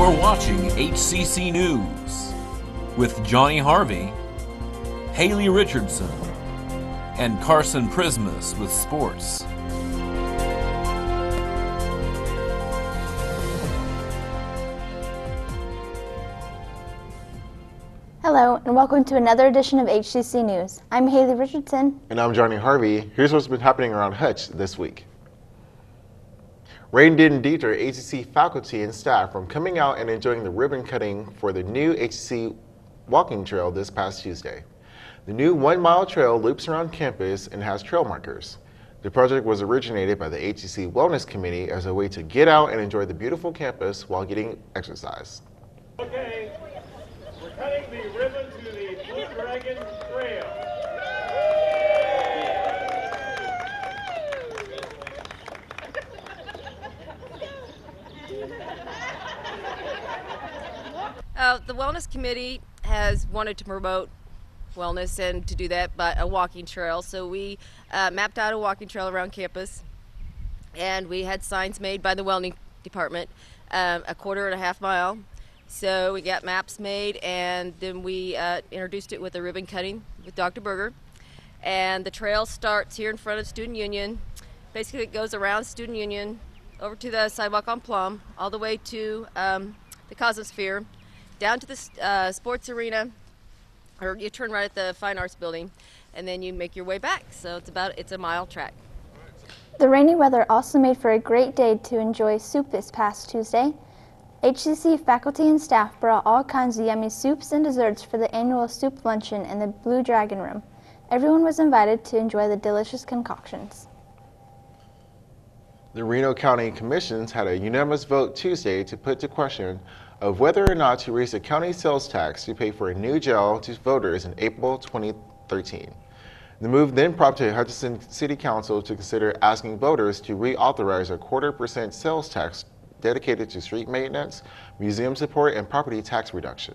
You're watching HCC News with Johnny Harvey, Haley Richardson, and Carson Prismas with sports. Hello, and welcome to another edition of HCC News. I'm Haley Richardson. And I'm Johnny Harvey. Here's what's been happening around Hutch this week. Rain didn't deter HCC faculty and staff from coming out and enjoying the ribbon cutting for the new HCC walking trail this past Tuesday. The new 1 mile trail loops around campus and has trail markers. The project was originated by the HCC Wellness Committee as a way to get out and enjoy the beautiful campus while getting exercise. Okay, we're cutting the ribbon to the Blue Dragon Trail. The Wellness Committee has wanted to promote wellness and to do that by a walking trail. So we mapped out a walking trail around campus, and we had signs made by the Wellness Department, a 1.5 mile. So we got maps made, and then we introduced it with a ribbon cutting with Dr. Berger. And the trail starts here in front of Student Union. Basically, it goes around Student Union, over to the sidewalk on Plum, all the way to the Cosmosphere, down to the sports arena, or you turn right at the Fine Arts Building, and then you make your way back. So it's a mile track. The rainy weather also made for a great day to enjoy soup this past Tuesday. HCC faculty and staff brought all kinds of yummy soups and desserts for the annual soup luncheon in the Blue Dragon Room. Everyone was invited to enjoy the delicious concoctions. The Reno County Commissions had a unanimous vote Tuesday to put to question of whether or not to raise the county sales tax to pay for a new jail to voters in April 2013. The move then prompted Hutchinson City Council to consider asking voters to reauthorize a 0.25% sales tax dedicated to street maintenance, museum support, and property tax reduction.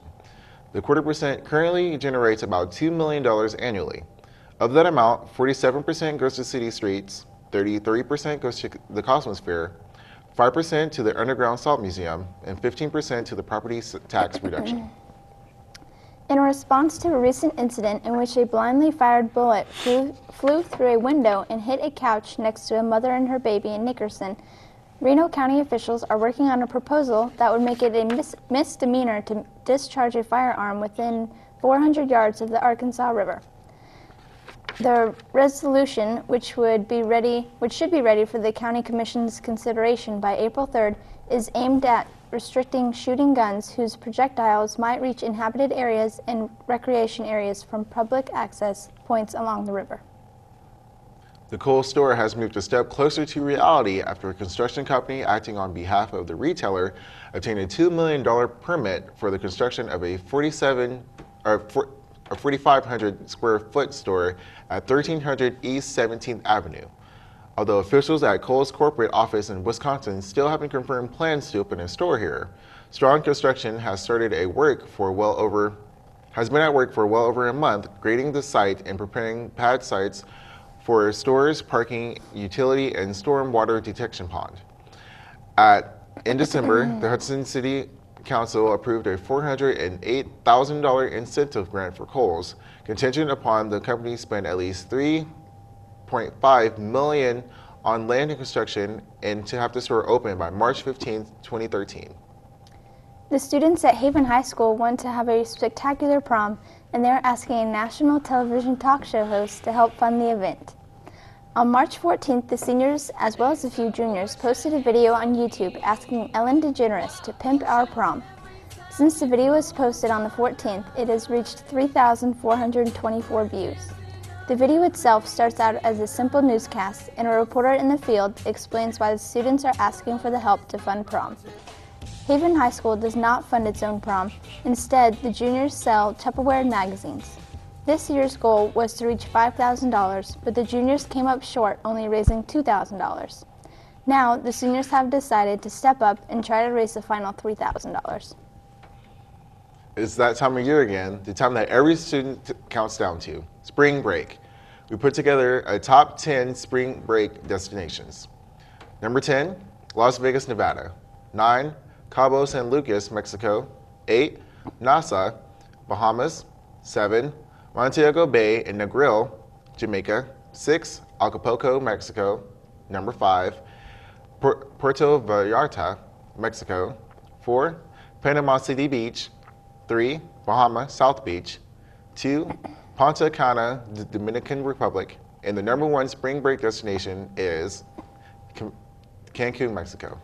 The 0.25% currently generates about $2 million annually. Of that amount, 47% goes to city streets, 33% goes to the Cosmosphere, 5% to the Underground Salt Museum, and 15% to the property tax reduction. In response to a recent incident in which a blindly fired bullet flew through a window and hit a couch next to a mother and her baby in Nickerson, Reno County officials are working on a proposal that would make it a misdemeanor to discharge a firearm within 400 yards of the Arkansas River. The resolution, which should be ready for the County Commission's consideration by April 3rd, is aimed at restricting shooting guns whose projectiles might reach inhabited areas and recreation areas from public access points along the river. The Kohl's store has moved a step closer to reality after a construction company acting on behalf of the retailer obtained a $2 million permit for the construction of a 4,500 square foot store at 1300 East 17th Avenue. Although officials at Kohl's corporate office in Wisconsin still haven't confirmed plans to open a store here, Strong Construction has been at work for well over a month, grading the site and preparing pad sites for stores, parking, utility, and storm water detection pond. In December, the Hudson City Council approved a $408,000 incentive grant for Kohl's, contingent upon the company spend at least $3.5 million on land and construction and to have the store open by March 15, 2013. The students at Haven High School want to have a spectacular prom, and they're asking a national television talk show host to help fund the event. On March 14th, the seniors, as well as a few juniors, posted a video on YouTube asking Ellen DeGeneres to pimp our prom. Since the video was posted on the 14th, it has reached 3,424 views. The video itself starts out as a simple newscast, and a reporter in the field explains why the students are asking for the help to fund prom. Haven High School does not fund its own prom. Instead, the juniors sell Tupperware magazines. This year's goal was to reach $5,000, but the juniors came up short, only raising $2,000. Now, the seniors have decided to step up and try to raise the final $3,000. It's that time of year again, the time that every student counts down to, spring break. We put together a top 10 spring break destinations. Number 10, Las Vegas, Nevada. 9, Cabo San Lucas, Mexico. 8, Nassau, Bahamas. 7, Montego Bay and Negril, Jamaica. 6, Acapulco, Mexico. Number 5, Puerto Vallarta, Mexico. 4, Panama City Beach. 3, Bahama, South Beach. 2, Punta Cana, the Dominican Republic. And the number 1 spring break destination is Cancun, Mexico.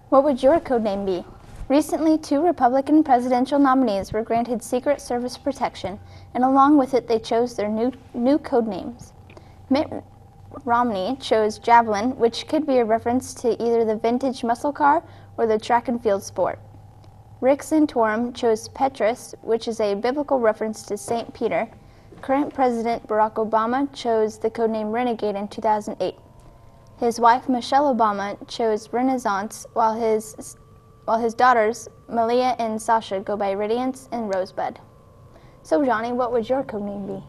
What would your code name be? Recently, 2 Republican presidential nominees were granted Secret Service protection, and along with it, they chose their new code names. Mitt Romney chose Javelin, which could be a reference to either the vintage muscle car or the track and field sport. Rick Santorum chose Petrus, which is a biblical reference to St. Peter. Current President Barack Obama chose the codename Renegade in 2008. His wife Michelle Obama chose Renaissance, while his daughters Malia and Sasha go by Radiance and Rosebud. So Johnny, what would your codename be?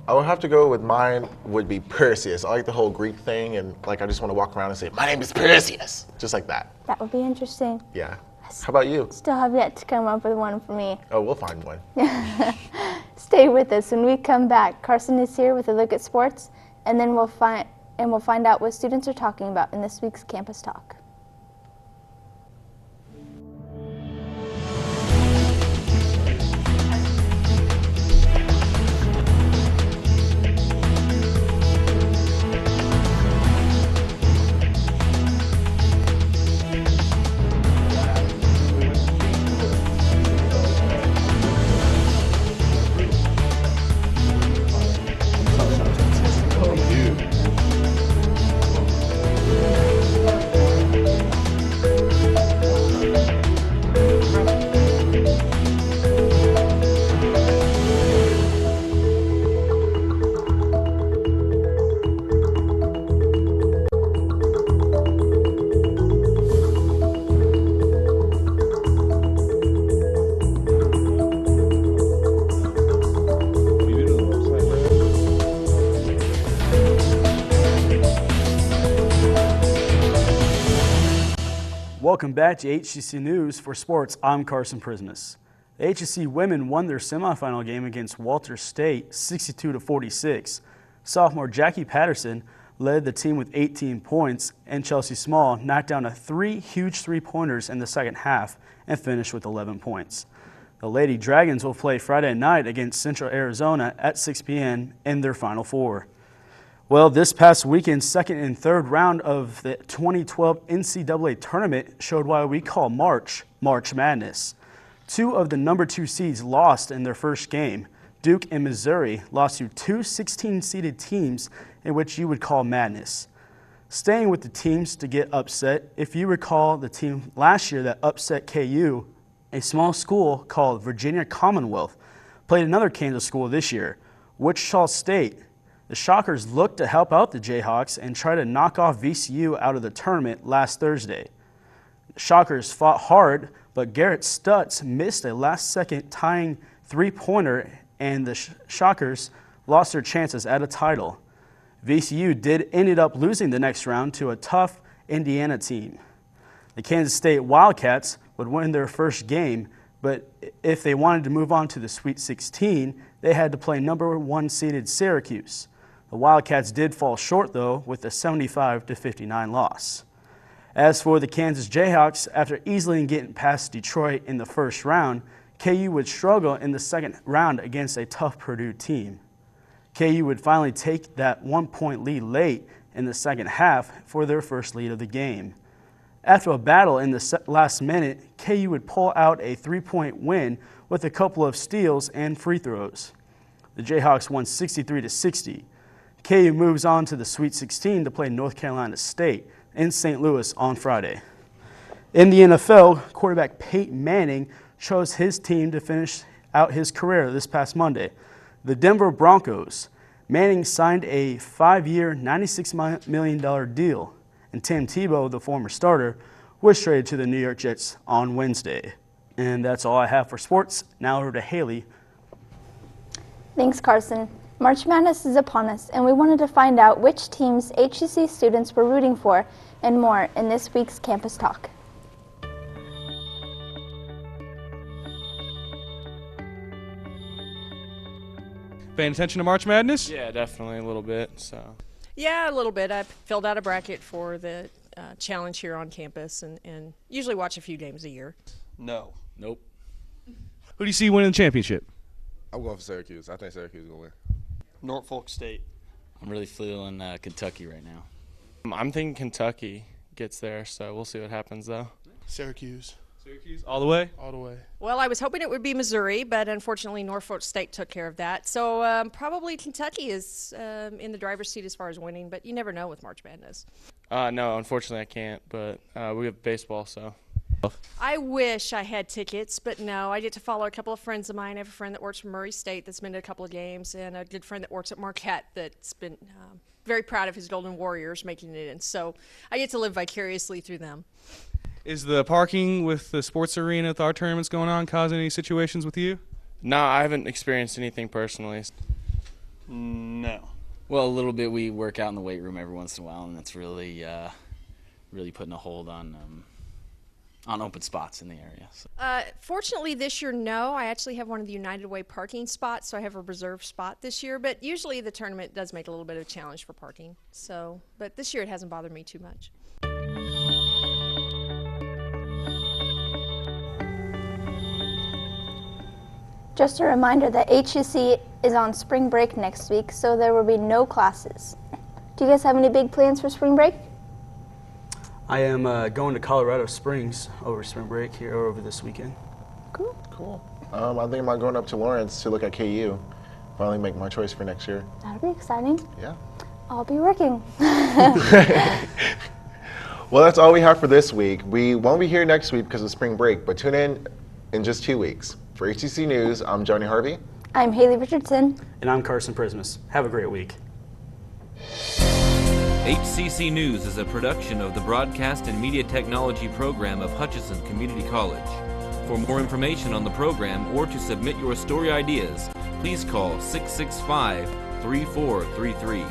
I would have to go with mine would be Perseus. I like the whole Greek thing, and like I just want to walk around and say, my name is Perseus, just like that. That would be interesting. Yeah. How about you? Still have yet to come up with one for me. Oh, we'll find one. Stay with us. When we come back, Carson is here with a look at sports, and then we'll find out what students are talking about in this week's Campus Talk. Welcome back to HCC News for Sports. I'm Carson Prismus. The HCC women won their semifinal game against Walter State 62-46. Sophomore Jackie Patterson led the team with 18 points, and Chelsea Small knocked down 3 huge three-pointers in the second half and finished with 11 points. The Lady Dragons will play Friday night against Central Arizona at 6 p.m. in their Final Four. Well, this past weekend's second and third round of the 2012 NCAA tournament showed why we call March Madness. 2 of the number 2 seeds lost in their first game. Duke and Missouri lost to 2 16-seeded teams in which you would call madness. Staying with the teams to get upset, if you recall the team last year that upset KU, a small school called Virginia Commonwealth played another Kansas school this year, Wichita State. The Shockers looked to help out the Jayhawks and try to knock off VCU out of the tournament last Thursday. The Shockers fought hard, but Garrett Stutz missed a last-second tying three-pointer, and the Shockers lost their chances at a title. VCU ended up losing the next round to a tough Indiana team. The Kansas State Wildcats would win their first game, but if they wanted to move on to the Sweet 16, they had to play number 1 seeded Syracuse. The Wildcats did fall short, though, with a 75-59 loss. As for the Kansas Jayhawks, after easily getting past Detroit in the first round, KU would struggle in the second round against a tough Purdue team. KU would finally take that 1-point lead late in the second half for their first lead of the game. After a battle in the last minute, KU would pull out a 3-point win with a couple of steals and free throws. The Jayhawks won 63-60. KU moves on to the Sweet 16 to play North Carolina State in St. Louis on Friday. In the NFL, quarterback Peyton Manning chose his team to finish out his career this past Monday, the Denver Broncos. Manning signed a 5-year, $96 million deal, and Tim Tebow, the former starter, was traded to the New York Jets on Wednesday. And that's all I have for sports. Now over to Haley. Thanks, Carson. March Madness is upon us, and we wanted to find out which teams HCC students were rooting for and more in this week's Campus Talk. Paying attention to March Madness? Yeah, definitely a little bit. So. Yeah, a little bit. I filled out a bracket for the challenge here on campus and usually watch a few games a year. No. Nope. Who do you see winning the championship? I'm going for Syracuse. I think Syracuse is going to win. Norfolk State. I'm really feeling Kentucky right now. I'm thinking Kentucky gets there, so we'll see what happens though. Syracuse. Syracuse all the way? All the way. Well, I was hoping it would be Missouri, but unfortunately Norfolk State took care of that. So probably Kentucky is in the driver's seat as far as winning, but you never know with March Madness. No, unfortunately I can't, but we have baseball, so. I wish I had tickets, but no. I get to follow a couple of friends of mine. I have a friend that works for Murray State that's been to a couple of games, and a good friend that works at Marquette that's been very proud of his Golden Warriors making it in. So I get to live vicariously through them. Is the parking with the sports arena with our tournaments going on causing any situations with you? No, I haven't experienced anything personally. No. Well, a little bit. We work out in the weight room every once in a while, and it's really, really putting a hold on open spots in the area. So. Fortunately this year, no. I actually have one of the United Way parking spots, so I have a reserved spot this year. But usually the tournament does make a little bit of a challenge for parking. So, but this year it hasn't bothered me too much. Just a reminder that HCC is on spring break next week, so there will be no classes. Do you guys have any big plans for spring break? I am going to Colorado Springs over spring break here over this weekend. Cool. Cool. I think I'm going up to Lawrence to look at KU. Finally make my choice for next year. That'll be exciting. Yeah. I'll be working. Well, that's all we have for this week. We won't be here next week because of spring break, but tune in just 2 weeks. For HCC News, I'm Johnny Harvey. I'm Haley Richardson. And I'm Carson Prismus. Have a great week. HCC News is a production of the Broadcast and Media Technology program of Hutchinson Community College. For more information on the program or to submit your story ideas, please call 665-3433.